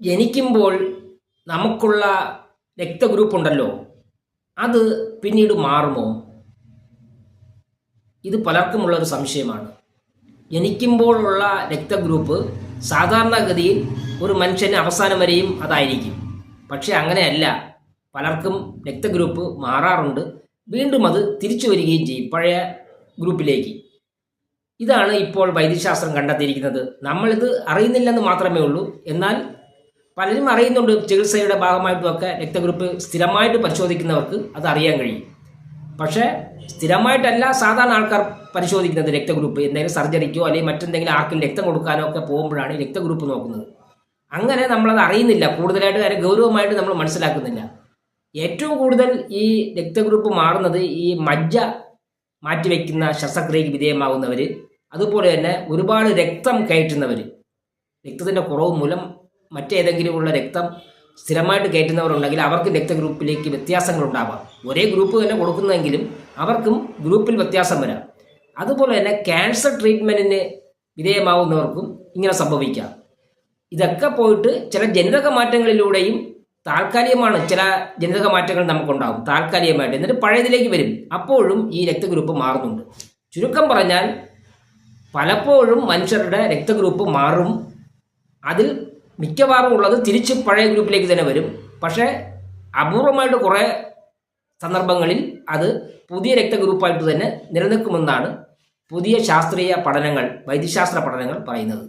ജനിക്കുമ്പോൾ നമുക്കുള്ള രക്തഗ്രൂപ്പ് ഉണ്ടല്ലോ, അത് പിന്നീട് മാറുമോ? ഇത് പലർക്കുമുള്ളൊരു സംശയമാണ്. ജനിക്കുമ്പോഴുള്ള രക്തഗ്രൂപ്പ് സാധാരണഗതിയിൽ ഒരു മനുഷ്യന് അവസാനം വരെയും അതായിരിക്കും. പക്ഷേ അങ്ങനെയല്ല, പലർക്കും രക്തഗ്രൂപ്പ് മാറാറുണ്ട്, വീണ്ടും അത് തിരിച്ചു വരികയും ചെയ്യും പഴയ ഗ്രൂപ്പിലേക്ക്. ഇതാണ് ഇപ്പോൾ വൈദ്യശാസ്ത്രം കണ്ടെത്തിയിരിക്കുന്നത്. നമ്മളിത് അറിയുന്നില്ലെന്ന് മാത്രമേ ഉള്ളൂ. എന്നാൽ പലരും അറിയുന്നുണ്ട്. ചികിത്സയുടെ ഭാഗമായിട്ടുമൊക്കെ രക്തഗ്രൂപ്പ് സ്ഥിരമായിട്ട് പരിശോധിക്കുന്നവർക്ക് അത് അറിയാൻ കഴിയും. പക്ഷേ സ്ഥിരമായിട്ടല്ല സാധാരണ ആൾക്കാർ പരിശോധിക്കുന്നത് രക്തഗ്രൂപ്പ്. എന്തെങ്കിലും സർജറിക്കോ അല്ലെങ്കിൽ മറ്റെന്തെങ്കിലും ആർക്കും രക്തം കൊടുക്കാനോ ഒക്കെ പോകുമ്പോഴാണ് രക്തഗ്രൂപ്പ് നോക്കുന്നത്. അങ്ങനെ നമ്മളത് അറിയുന്നില്ല, കൂടുതലായിട്ട് കാര്യം ഗൗരവമായിട്ട് നമ്മൾ മനസ്സിലാക്കുന്നില്ല. ഏറ്റവും കൂടുതൽ ഈ രക്തഗ്രൂപ്പ് മാറുന്നത് ഈ മജ്ജ മാറ്റിവെക്കുന്ന ശസ്ത്രക്രിയയ്ക്ക് വിധേയമാകുന്നവർ, അതുപോലെ തന്നെ ഒരുപാട് രക്തം കയറ്റുന്നവർ, രക്തത്തിൻ്റെ കുറവ് മൂലം മറ്റേതെങ്കിലുമുള്ള രക്തം സ്ഥിരമായിട്ട് കയറ്റുന്നവരുണ്ടെങ്കിൽ അവർക്ക് രക്തഗ്രൂപ്പിലേക്ക് വ്യത്യാസങ്ങളുണ്ടാവാം. ഒരേ ഗ്രൂപ്പ് തന്നെ കൊടുക്കുന്നതെങ്കിലും അവർക്കും ഗ്രൂപ്പിൽ വ്യത്യാസം വരാം. അതുപോലെ തന്നെ ക്യാൻസർ ട്രീറ്റ്മെൻറ്റിന് വിധേയമാവുന്നവർക്കും ഇങ്ങനെ സംഭവിക്കാം. ഇതൊക്കെ പോയിട്ട് ചില ജനിതക മാറ്റങ്ങളിലൂടെയും താൽക്കാലികമാണ്, ചില ജനിതക മാറ്റങ്ങൾ നമുക്കുണ്ടാകും താൽക്കാലികമായിട്ട്, എന്നിട്ട് പഴയതിലേക്ക് വരും. അപ്പോഴും ഈ രക്തഗ്രൂപ്പ് മാറുന്നുണ്ട്. ചുരുക്കം പറഞ്ഞാൽ പലപ്പോഴും മനുഷ്യരുടെ രക്തഗ്രൂപ്പ് മാറും. അതിൽ മിക്കവാറും ഉള്ളത് തിരിച്ച് പഴയ ഗ്രൂപ്പിലേക്ക് തന്നെ വരും. പക്ഷേ അപൂർവമായിട്ട് കുറേ സന്ദർഭങ്ങളിൽ അത് പുതിയ രക്തഗ്രൂപ്പായിട്ട് തന്നെ നിലനിൽക്കുമെന്നാണ് പുതിയ ശാസ്ത്രീയ പഠനങ്ങൾ, വൈദ്യശാസ്ത്ര പഠനങ്ങൾ പറയുന്നത്.